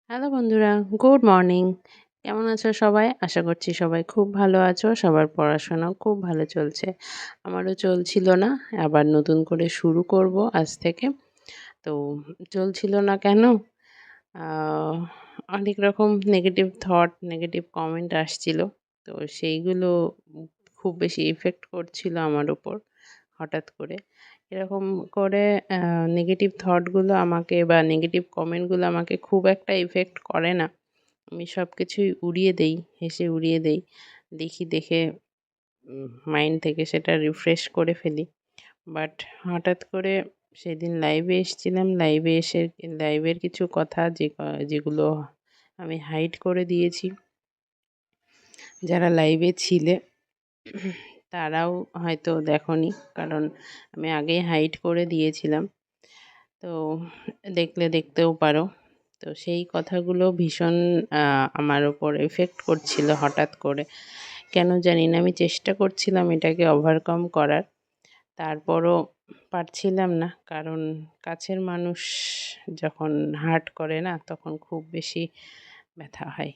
Hello বন্ধুরা, good morning. কেমন আছো সবাই? আশা করছি সবাই খুব ভালো আছো। সবার পড়াশোনাও খুব ভালো চলছে। আমারও চলছিল না, আবার নতুন করে শুরু করব আজ থেকে। তো চলছিল না কেন? আহ, অনেক রকম নেগেটিভ থট, নেগেটিভ কমেন্ট আসছিল। তো সেইগুলো খুব বেশি ইফেক্ট করছিল আমার উপর হঠাৎ করে। এরকম করে নেগেটিভ থটগুলো আমাকে বা নেগেটিভ কমেন্টগুলো আমাকে খুব একটা ইফেক্ট করে না। আমি সব কিছুই উড়িয়ে দেই, হেসে উড়িয়ে দেই। দেখে মাইন্ড থেকে সেটা রিফ্রেশ করে ফেলি। বাট হঠাৎ করে সেদিন লাইভে এসেছিলাম। লাইভে এসে লাইভের কিছু কথা যেগুলো আমি হাইড করে দিয়েছি। যারা লাইভে ছিলে তারাও হয়তো দেখোনি, কারণ আমি আগেই হাইড করে দিয়েছিলাম। তো দেখতেও পারো। তো সেই কথাগুলো ভীষণ আমার ওপর এফেক্ট করছিল হঠাৎ করে। কেন জানি না, আমি চেষ্টা করছিলাম এটাকে ওভারকাম করার, তারপরও পারছিলাম না। কারণ কাছের মানুষ যখন হার্ট করে না, তখন খুব বেশি ব্যথা হয়।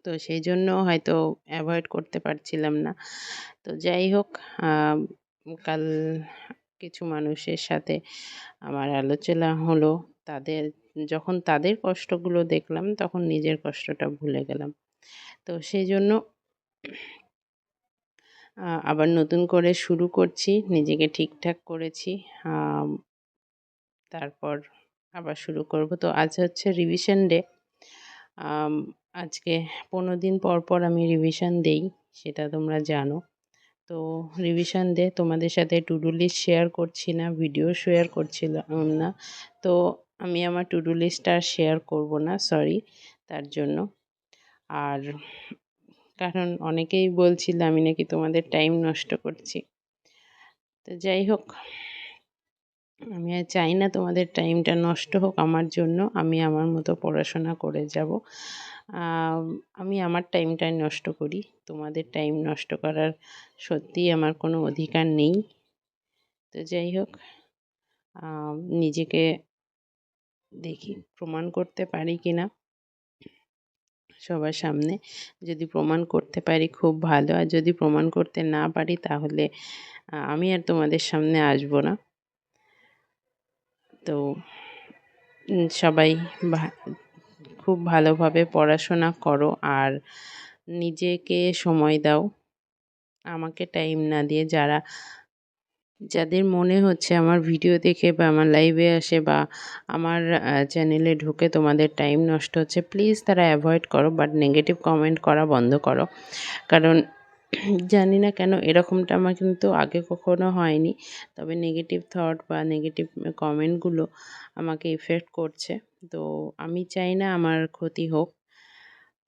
তো সেই জন্য হয়তো অ্যাভয়েড করতে পারছিলাম না। তো যাই হোক, আম, কাল কিছু মানুষের সাথে আমার আলোচনা হলো। যখন তাদের কষ্টগুলো দেখলাম, তখন নিজের কষ্টটা ভুলে গেলাম। তো সেই জন্য আবার নতুন করে শুরু করছি। নিজেকে ঠিকঠাক করেছি। আম, তারপর আবার শুরু করব। তো আজ হচ্ছে রিভিশন ডে। আজকে 15 দিন পর পর আমি রিভিশন দেই, সেটা তোমরা জানো। তো রিভিশন ডে, তোমাদের সাথে টু ডু লিস্ট শেয়ার করছি না, ভিডিও শেয়ার করছিলাম না। তো আমি আমার টু ডু লিস্টটা আর শেয়ার করব না, সরি তার জন্য। আর কারণ অনেকেই বলছিল আমি নাকি তোমাদের টাইম নষ্ট করছি। তো যাই হোক, আমি আর চাই না তোমাদের টাইমটা নষ্ট হোক আমার জন্য। আমি আমার মতো পড়াশোনা করে যাব। আম, আমি আমার টাইমটাই নষ্ট করি, তোমাদের টাইম নষ্ট করার সত্যিই আমার কোনো অধিকার নেই। তো যাই হোক, নিজেকে দেখি প্রমাণ করতে পারি কিনা সবার সামনে। যদি প্রমাণ করতে পারি খুব ভালো, আর যদি প্রমাণ করতে না পারি তাহলে আমি আর তোমাদের সামনে আসবো না। তো সবাই খুব ভালোভাবে পড়াশোনা করো, আর নিজেকে সময় দাও। আমাকে টাইম না দিয়ে যাদের মনে হচ্ছে আমার ভিডিও দেখে বা আমার লাইভে আসে বা আমার চ্যানেলে ঢুকে তোমাদের টাইম নষ্ট হচ্ছে, প্লিজ তারা অ্যাভয়েড করো, বাট নেগেটিভ কমেন্ট করা বন্ধ করো। কারণ জানি না কেন এরকমটা আমার কিন্তু আগে কখনো হয়নি, তবে নেগেটিভ থট বা নেগেটিভ কমেন্টগুলো আমাকে ইফেক্ট করছে। তো আমি চাই না আমার ক্ষতি হোক।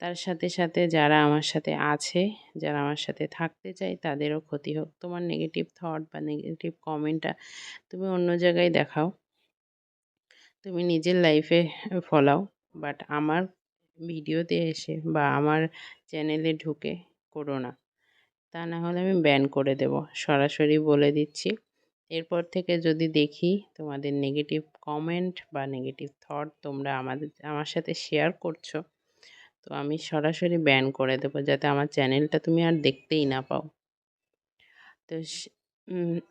তার সাথে সাথে যারা আমার সাথে আছে, যারা আমার সাথে থাকতে চায়, তাদেরও ক্ষতি হোক। তোমার নেগেটিভ থট বা নেগেটিভ কমেন্টটা তুমি অন্য জায়গায় দেখাও, তুমি নিজের লাইফে ফলাও, বাট আমার ভিডিওতে এসে বা আমার চ্যানেলে ঢুকে করো না। তা না হলে আমি ব্যান করে দেব, সরাসরি বলে দিচ্ছি। এরপর থেকে যদি দেখি তোমাদের নেগেটিভ কমেন্ট বা নেগেটিভ থট তোমরা আমার সাথে শেয়ার করছো, তো আমি সরাসরি ব্যান করে দেবো, যাতে আমার চ্যানেলটা তুমি আর দেখতেই না পাও। তো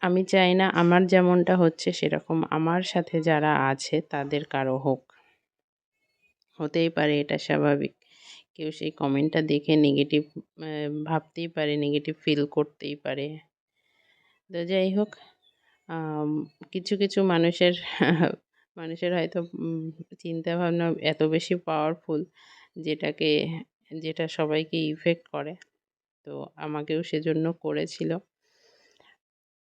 আমি চাই না আমার যেমনটা হচ্ছে সেরকম আমার সাথে যারা আছে তাদের কারো হোক। হতেই পারে, এটা স্বাভাবিক। কেউ সেই কমেন্টটা দেখে নেগেটিভ ভাবতেই পারে, নেগেটিভ ফিল করতেই পারে। তো যাই হোক, আম, কিছু মানুষের মানুষের হয়তো চিন্তাভাবনা এত বেশি পাওয়ারফুল, যেটাকে যেটা সবাইকে ইফেক্ট করে। তো আমাকেও সেজন্য করেছিল।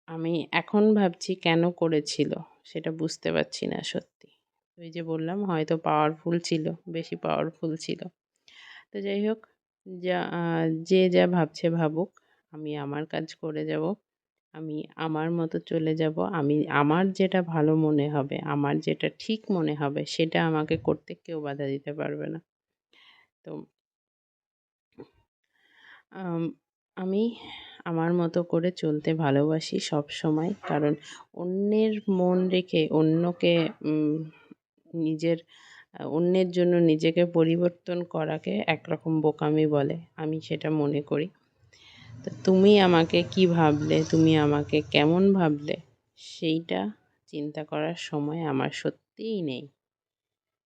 আমি এখন ভাবছি কেন করেছিল, সেটা বুঝতে পারছি না সত্যি। ওই যে বললাম, হয়তো পাওয়ারফুল ছিল, বেশি পাওয়ারফুল ছিল। তো যাই হোক, যে যা ভাবছে ভাবুক। আমি আমার কাজ করে যাব, আমি আমার মতো চলে যাব। আমার যেটা ভালো মনে হবে, আমার যেটা ঠিক মনে হবে, সেটা আমাকে করতে কেউ বাধা দিতে পারবে না। তো আম, আমি আমার মতো করে চলতে ভালোবাসি সব সময়। কারণ অন্যের মন রেখে অন্যকে নিজের অন্যের জন্য নিজেকে পরিবর্তন করাকে একরকম বোকামি বলে, আমি সেটা মনে করি। তো তুমি আমাকে কি ভাবলে, তুমি আমাকে কেমন ভাবলে, সেইটা চিন্তা করার সময় আমার সত্যিই নেই।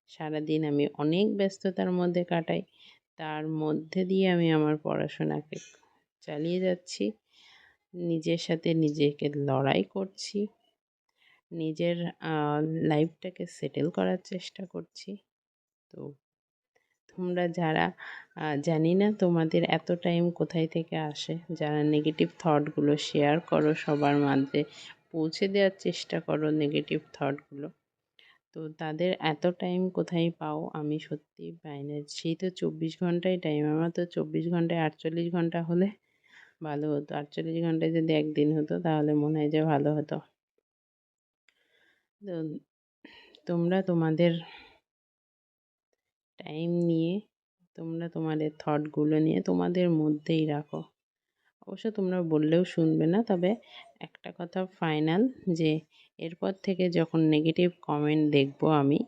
সারাদিন আমি অনেক ব্যস্ততার মধ্যে কাটাই, তার মধ্যে দিয়ে আমি আমার পড়াশোনাকে চালিয়ে যাচ্ছি, নিজের সাথে নিজেকে লড়াই করছি, নিজের লাইফটাকে সেটেল করার চেষ্টা করছি। তো তোমরা যারা জানি না তোমাদের এত টাইম কোথায় থেকে আসে, যারা নেগেটিভ থটগুলো শেয়ার করো, সবার মাঝে পৌঁছে দেওয়ার চেষ্টা করো নেগেটিভ থটগুলো, তো তাদের এত টাইম কোথায় পাও আমি সত্যিই পাই না। সেই তো 24 ঘন্টায় টাইম, আমার তো 24 ঘন্টায় 48 ঘন্টা হলে ভালো হতো। 48 ঘন্টায় যদি একদিন হতো তাহলে মনে হয় যে ভালো হতো। তো তোমরা তোমাদের টাইম নিয়ে, তোমরা তোমাদের থটগুলো নিয়ে তোমাদের মধ্যেই রাখো। অবশ্য তোমরা বললেও শুনবে না, তবে একটা কথা ফাইনাল, যে এরপর থেকে যখন নেগেটিভ কমেন্ট দেখবো আমি,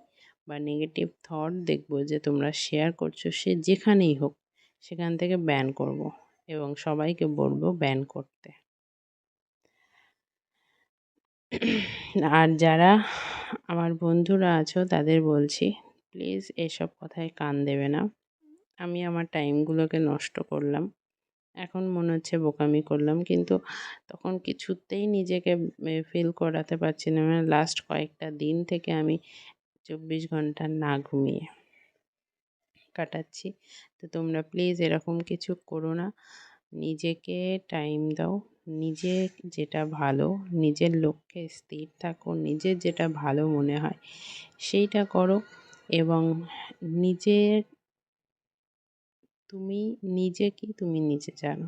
বা নেগেটিভ থট দেখবো যে তোমরা শেয়ার করছো, সে যেখানেই হোক সেখান থেকে ব্যান করব এবং সবাইকে বলবো ব্যান করতে। আর যারা আমার বন্ধুরা আছো তাদের বলছি, প্লিজ এসব কথায় কান দেবে না। আমি আমার টাইমগুলোকে নষ্ট করলাম, এখন মনে হচ্ছে বোকামি করলাম, কিন্তু তখন কিছুতেই নিজেকে ফিল করাতে পারছি না। মানে লাস্ট কয়েকটা দিন থেকে আমি 24 ঘন্টা না ঘুমিয়ে কাটাচ্ছি। তো তোমরা প্লিজ এরকম কিছু করো না, নিজেকে টাইম দাও, নিজে যেটা ভালো, নিজের লক্ষ্যে স্থির থাকো, নিজের যেটা ভালো মনে হয় সেইটা করো। এবং নিজের, তুমি নিজে কি তুমি নিজে জানো,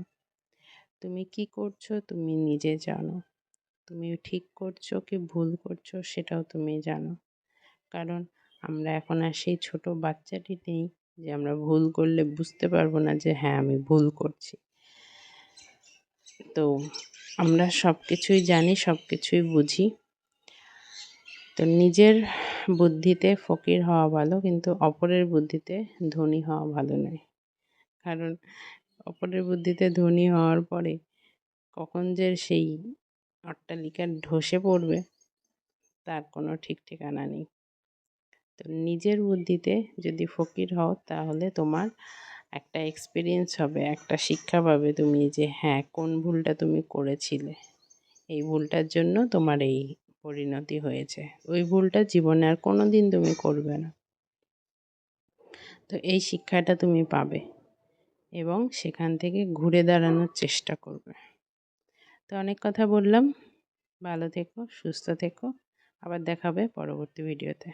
তুমি কি করছো তুমি নিজে জানো, তুমি ঠিক করছো কি ভুল করছো সেটাও তুমি জানো। কারণ আমরা এখন আর সেই ছোট বাচ্চাটি নেই যে আমরা ভুল করলে বুঝতে পারবো না যে হ্যাঁ আমি ভুল করছি। তো আমরা সব কিছুই জানি, সব কিছুই বুঝি। তো নিজের বুদ্ধিতে ফকির হওয়া ভালো, কিন্তু অপরের বুদ্ধিতে ধনী হওয়া ভালো নয়। কারণ অপরের বুদ্ধিতে ধনী হওয়ার পরে কখন যে সেই অট্টালিকা ধসে পড়বে তার কোনো ঠিক ঠিকানা নেই। তো নিজের বুদ্ধিতে যদি ফকির হও তাহলে তোমার একটা এক্সপিরিয়েন্স হবে, একটা শিক্ষা পাবে তুমি, যে হ্যাঁ কোন ভুলটা তুমি করেছিলে, এই ভুলটার জন্য তোমার এই পরিণতি হয়েছে, ওই ভুলটা জীবনে আর কোনো দিন তুমি করবে না। তো এই শিক্ষাটা তুমি পাবে এবং সেখান থেকে ঘুরে দাঁড়ানোর চেষ্টা করবে। তো অনেক কথা বললাম, ভালো থেকো, সুস্থ থেকো, আবার দেখা হবে পরবর্তী ভিডিওতে।